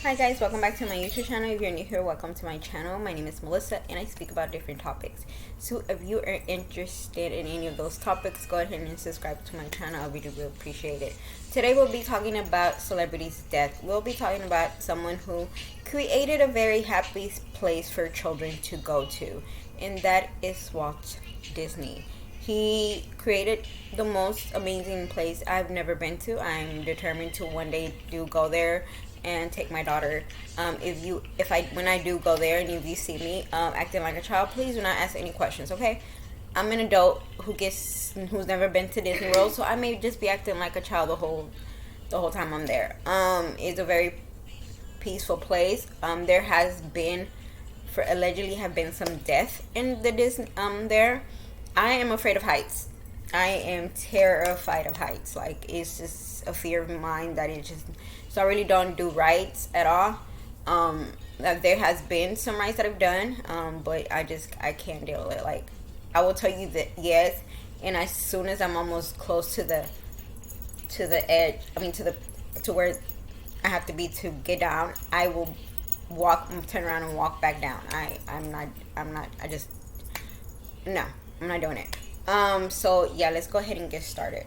Hi guys, welcome back to my YouTube channel. If you're new here, welcome to my channel. My name is Melissa and I speak about different topics. So if you are interested in any of those topics, go ahead and subscribe to my channel. I really will appreciate it. Today we'll be talking about celebrities' death. We'll be talking about someone who created a very happy place for children to go to, and that is Walt Disney. He created the most amazing place I've never been to. I'm determined to one day do go there and take my daughter. When I do go there and if you see me acting like a child, please do not ask any questions, okay? I'm an adult who's never been to Disney World, so I may just be acting like a child the whole time I'm there. It's a very peaceful place. There has been allegedly have been some death in the Disney there. I am afraid of heights. I am terrified of heights. Like, it's just a fear of mine that so I really don't do rides at all. That there has been some rides that I've done, but I can't deal with it. Like, I will tell you that yes, and as soon as I'm almost close to the edge, to where I have to be to get down, I will turn around and walk back down. I'm not doing it. So yeah, let's go ahead and get started.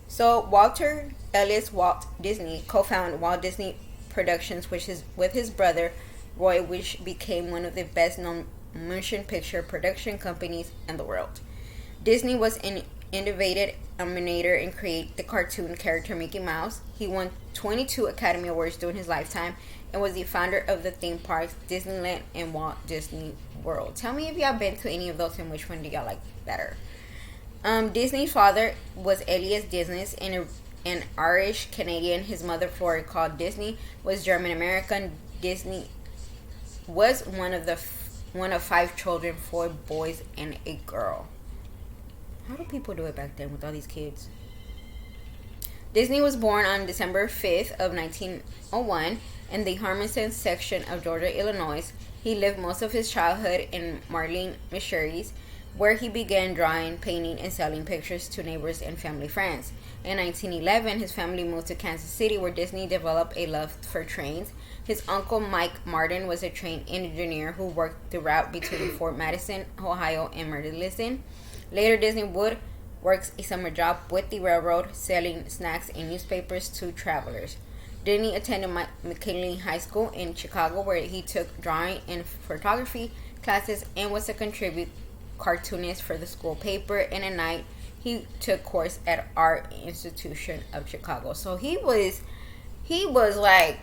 So Walter Elias Walt Disney co-founded Walt Disney Productions, which is with his brother Roy, which became one of the best-known motion picture production companies in the world. Disney was an innovative innovator and created the cartoon character Mickey Mouse. He won 22 Academy Awards during his lifetime and was the founder of the theme parks Disneyland and Walt Disney World. Tell me if y'all been to any of those and which one do y'all like better. Disney's father was Elias Disney, an Irish Canadian. His mother, Flora called Disney, was German American. Disney was one of 5 children, 4 boys and a girl. How do people do it back then with all these kids? Disney was born on December 5th of 1901 in the Hermiston section of Georgia, Illinois. He lived most of his childhood in Marlene, Missouri, where he began drawing, painting, and selling pictures to neighbors and family friends. In 1911, his family moved to Kansas City, where Disney developed a love for trains. His uncle, Mike Martin, was a train engineer who worked the route between Fort Madison, Ohio, and Murchison. Later, Disney would work a summer job with the railroad, selling snacks and newspapers to travelers. Disney attended McKinley High School in Chicago, where he took drawing and photography classes and was a contributing cartoonist for the school paper. And at night, he took course at Art Institution of Chicago. So he was like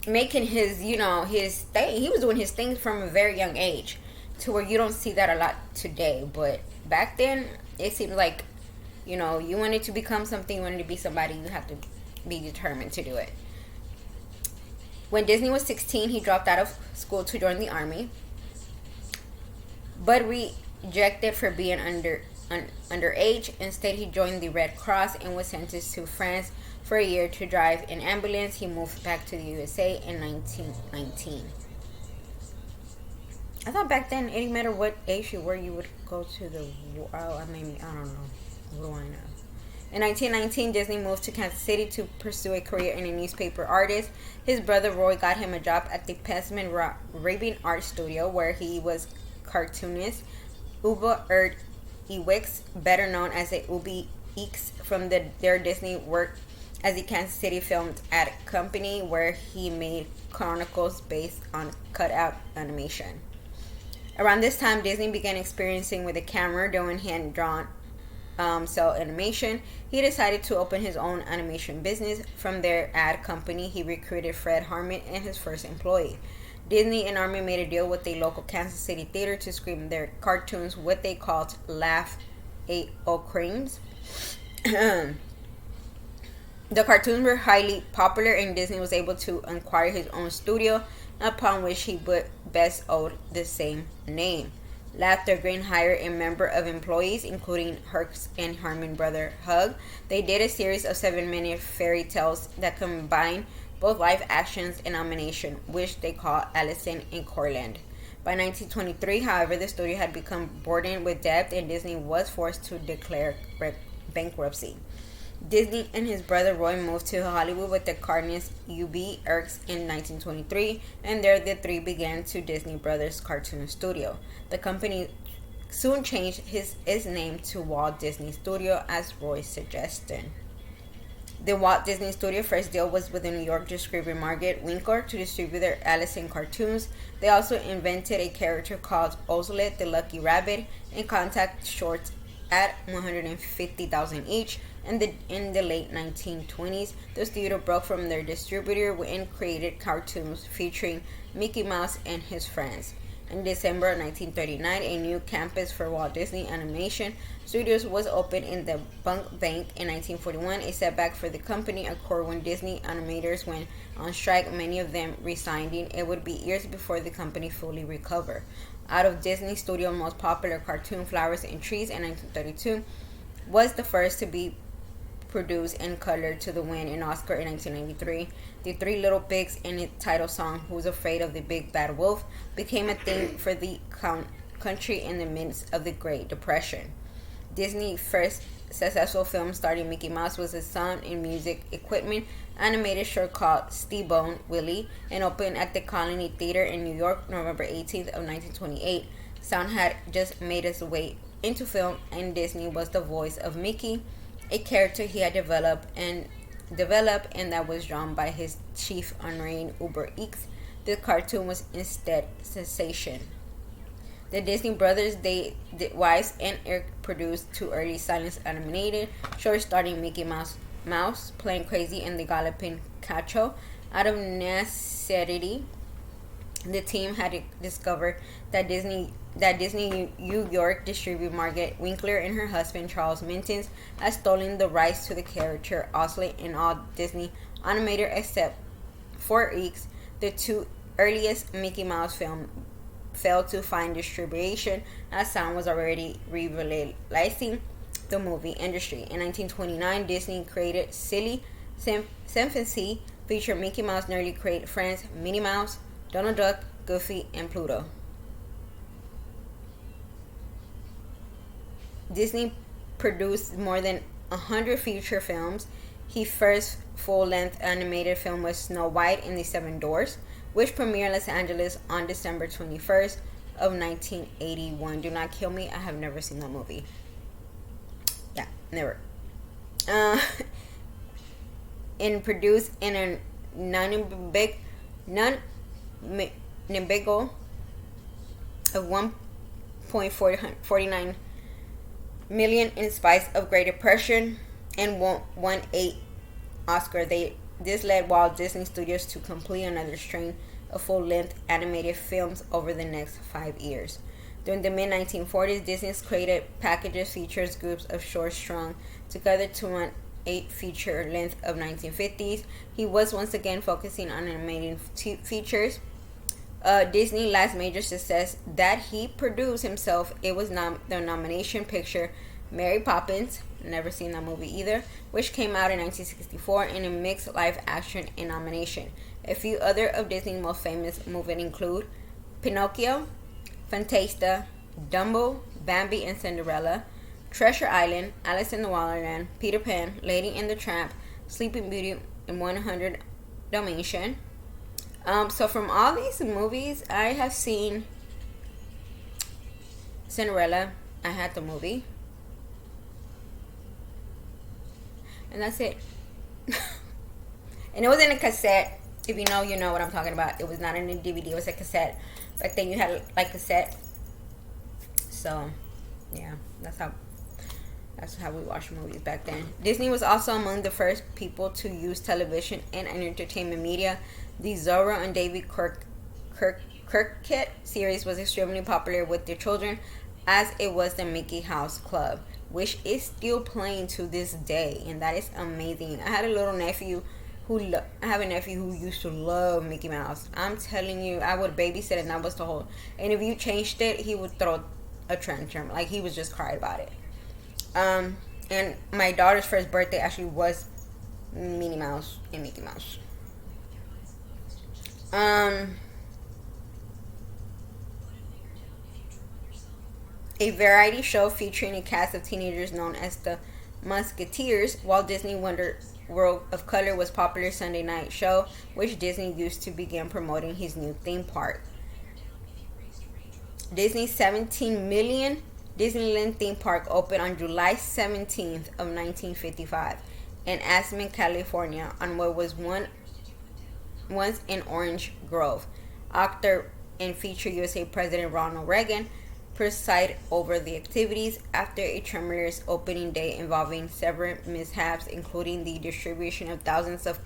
making his thing. He was doing his thing from a very young age, to where you don't see that a lot today. But back then, it seemed like, you wanted to become something, you wanted to be somebody, you have to be determined to do it. When Disney was 16, he dropped out of school to join the army, but rejected for being underage. Instead, he joined the Red Cross and was sentenced to France for a year to drive an ambulance. He moved back to the USA in 1919. I thought back then, it didn't matter what age you were, you would go to the war. I don't know. What do I know? In 1919, Disney moved to Kansas City to pursue a career in a newspaper artist. His brother Roy got him a job at the Pesman Rabin Art Studio, where he was cartoonist Uwe Ewix, better known as a Ubi Eeks, from their Disney work as the Kansas City Film Ad Company, where he made chronicles based on cutout animation. Around this time, Disney began experimenting with a camera, doing hand-drawn cell animation. He decided to open his own animation business. From their ad company, he recruited Fred Harmon as his first employee. Disney and Army made a deal with a local Kansas City theater to screen their cartoons, what they called Laugh Creams. The cartoons were highly popular, and Disney was able to acquire his own studio, upon which he best owed the same name. Laugther Green hired a number of employees, including Herx and Harmon brother Hug. They did a series of 7-minute fairy tales that combined both live actions and animation, which they call Allison and Corland. By 1923, however, the studio had become burdened with debt and Disney was forced to declare bankruptcy. Disney and his brother Roy moved to Hollywood with the cartoonist U.B. Erks in 1923, and there the three began to Disney Brothers Cartoon Studio. The company soon changed its name to Walt Disney Studio as Roy suggested. The Walt Disney Studio first deal was with the New York distributor Margaret Winkler to distribute their Allison cartoons. They also invented a character called Ozlet the Lucky Rabbit and contact shorts at $150,000 each. And in the late 1920s, the studio broke from their distributor and created cartoons featuring Mickey Mouse and his friends. In December of 1939, a new campus for Walt Disney Animation Studios was opened in the Bunk Bank. In 1941, a setback for the company occurred when Disney animators went on strike, many of them resigning. It would be years before the company fully recovered. Out of Disney Studios' most popular cartoon, Flowers and Trees, in 1932, was the first to be produced and colored to the win an Oscar in 1993. The Three Little Pigs and its title song, Who's Afraid of the Big Bad Wolf, became a theme for the country in the midst of the Great Depression. Disney's first successful film starring Mickey Mouse was a sound and music equipment animated short called Steamboat Willie and opened at the Colony Theater in New York November 18th of 1928. Sound had just made its way into film and Disney was the voice of Mickey, a character he had developed and that was drawn by his chief honoring Uber Eats. The cartoon was instead sensation. The Disney Brothers, Weiss and Eric produced two early silent animated shorts starring Mickey Mouse playing crazy and the Galloping Cacho. Out of necessity, the team had discovered that Disney New York distributor Margaret Winkler and her husband Charles Minton had stolen the rights to the character Ozlet in all Disney animated except for Eeks. The two earliest Mickey Mouse films failed to find distribution as sound was already revitalizing the movie industry. In 1929, Disney created Silly Symphony, featured Mickey Mouse nearly created friends Minnie Mouse, Donald Duck, Goofy, and Pluto. Disney produced more than 100 feature films. His first full-length animated film was Snow White and the Seven Dwarfs, which premiered in Los Angeles on December 21st of 1981. Do not kill me, I have never seen that movie. Yeah, never. And produced in a non-ambiguous of 1.49 million in spite of Great Depression and won 8 Oscar. This led Walt Disney Studios to complete another string of full-length animated films over the next 5 years. During the mid-1940s, Disney created packages features groups of shorts strung together to an 8 feature length of 1950s. He was once again focusing on animating features. Disney's last major success that he produced himself, it was the nomination picture Mary Poppins, never seen that movie either, which came out in 1964 in a mixed live action and nomination. A few other of Disney's most famous movies include Pinocchio, Fantasia, Dumbo, Bambi and Cinderella, Treasure Island, Alice in the Wonderland, Peter Pan, Lady and the Tramp, Sleeping Beauty, and 100 Dalmatians. So from all these movies, I have seen Cinderella. I had the movie. And that's it. And it was in a cassette. If you know, you know what I'm talking about. It was not in a DVD. It was a cassette. Back then you had like cassette. So, yeah. That's how we watched movies back then. Disney was also among the first people to use television and entertainment media. The Zorro and David Crockett series was extremely popular with the children, as it was the Mickey House Club, which is still playing to this day, and that is amazing. I had a little nephew I have a nephew who used to love Mickey Mouse. I'm telling you, I would babysit and that was the whole. And if you changed it, he would throw a tantrum. Like he would just cry about it. And my daughter's first birthday actually was Minnie Mouse and Mickey Mouse. a variety show featuring a cast of teenagers known as the Musketeers. Walt Disney Wonder World of Color was a popular Sunday night show, which Disney used to begin promoting his new theme park. Disney's 17 million Disneyland theme park opened on July 17th of 1955 in Aspen, California, on what was once in Orange Grove. Actor and future USA President Ronald Reagan presided over the activities after a tremendous opening day involving several mishaps, including the distribution of thousands of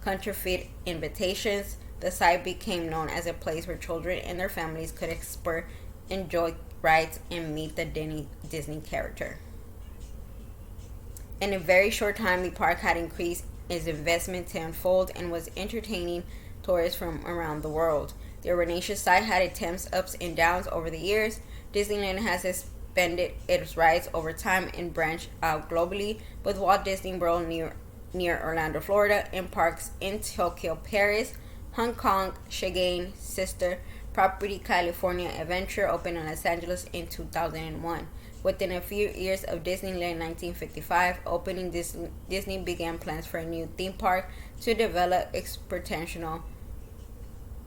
counterfeit invitations. The site became known as a place where children and their families could explore, enjoy rides, and meet the Disney character. In a very short time, the park had increased its investment tenfold and was entertaining tourists from around the world. The Renaissance site had its ups and downs over the years. Disneyland has expanded its rides over time and branched out globally, with Walt Disney World near Orlando, Florida, and parks in Tokyo, Paris, Hong Kong, Shanghai, sister property California Adventure opened in Los Angeles in 2001. Within a few years of Disneyland 1955 opening, Disney began plans for a new theme park to develop its potential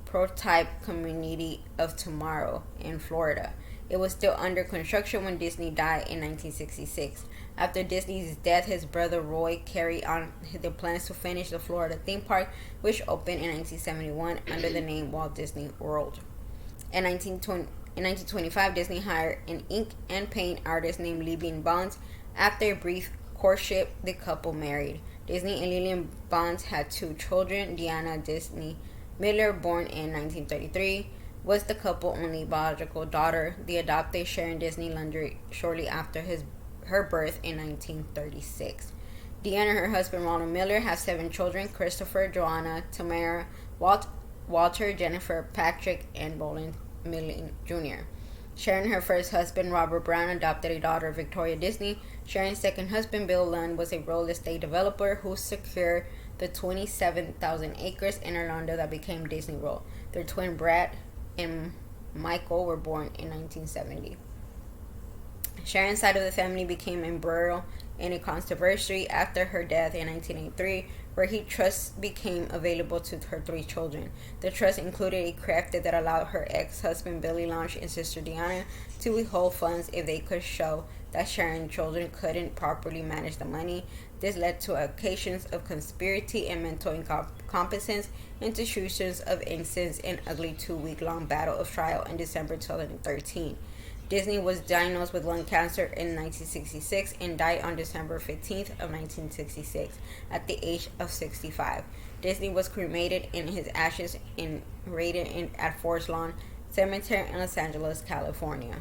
prototype community of tomorrow in Florida. It was still under construction when Disney died in 1966. After Disney's death, his brother Roy carried on the plans to finish the Florida theme park, which opened in 1971 under the name Walt Disney World. In 1925, Disney hired an ink and paint artist named Lillian Bonds. After a brief courtship, the couple married. Disney and Lillian Bonds had two children. Diana Disney Miller, born in 1933, was the couple's only biological daughter. The adopted Sharon Disney Landry shortly after her birth in 1936. Diana and her husband Ronald Miller have 7 children: Christopher, Joanna, Tamara, Walter, Jennifer, Patrick, and Roland Milling Jr. Sharon and her first husband, Robert Brown, adopted a daughter, Victoria Disney. Sharon's second husband, Bill Lund, was a real estate developer who secured the 27,000 acres in Orlando that became Disney World. Their twin Brad and Michael were born in 1970. Sharon's side of the family became embroiled in a controversy after her death in 1983, where her trust became available to her 3 children. The trust included a craft that allowed her ex-husband Billy Launch and sister Diana to withhold funds if they could show that Sharon's children couldn't properly manage the money. This led to accusations of conspiracy and mental incompetence, institutions of innocence, and ugly 2-week-long battle of trial in December 2013. Disney was diagnosed with lung cancer in 1966 and died on December 15th of 1966 at the age of 65. Disney was cremated in his ashes and buried at Forest Lawn Cemetery in Los Angeles, California.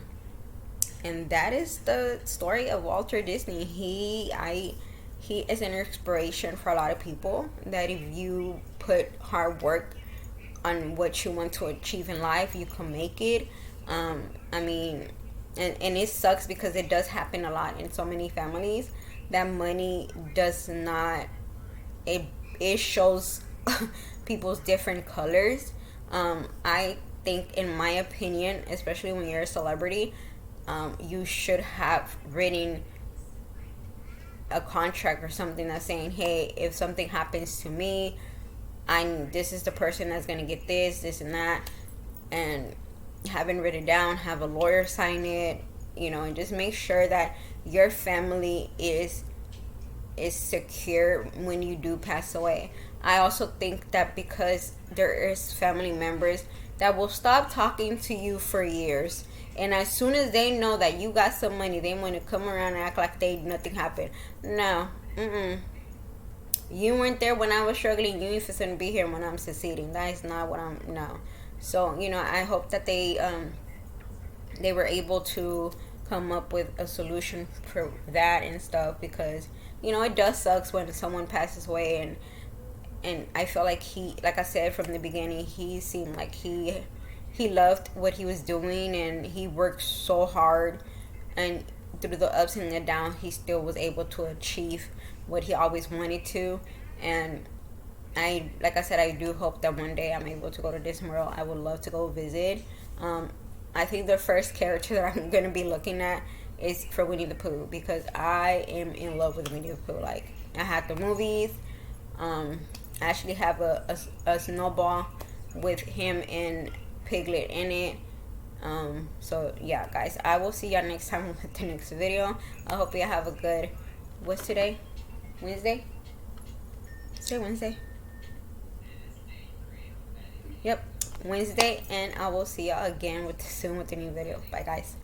And that is the story of Walter Disney. He is an inspiration for a lot of people, that if you put hard work on what you want to achieve in life, you can make it. And it sucks because it does happen a lot in so many families that money does not, it shows people's different colors. I think, in my opinion, especially when you're a celebrity, you should have written a contract or something that's saying, hey, if something happens to me, this is the person that's going to get this and that, and have it written down, have a lawyer sign it, and just make sure that your family is secure when you do pass away. I also think that because there is family members that will stop talking to you for years, and as soon as they know that you got some money, they want to come around and act like nothing happened. No, you weren't there when I was struggling. You ain't supposed to be here when I'm succeeding. That is not what no. So, I hope that they were able to come up with a solution for that and stuff, because, it does sucks when someone passes away, and I feel like like I said from the beginning, he seemed like he loved what he was doing, and he worked so hard, and through the ups and the downs, he still was able to achieve what he always wanted to. And like I said, I do hope that one day I'm able to go to Disney World. I would love to go visit. I think the first character that I'm gonna be looking at is for Winnie the Pooh, because I am in love with Winnie the Pooh. Like, I had the movies. I actually have a snowball with him and Piglet in it. So yeah, guys, I will see y'all next time with the next video. I hope you have a good, what's today? Wednesday? Say Wednesday. Yep, Wednesday, and I will see y'all again soon with a new video. Bye, guys.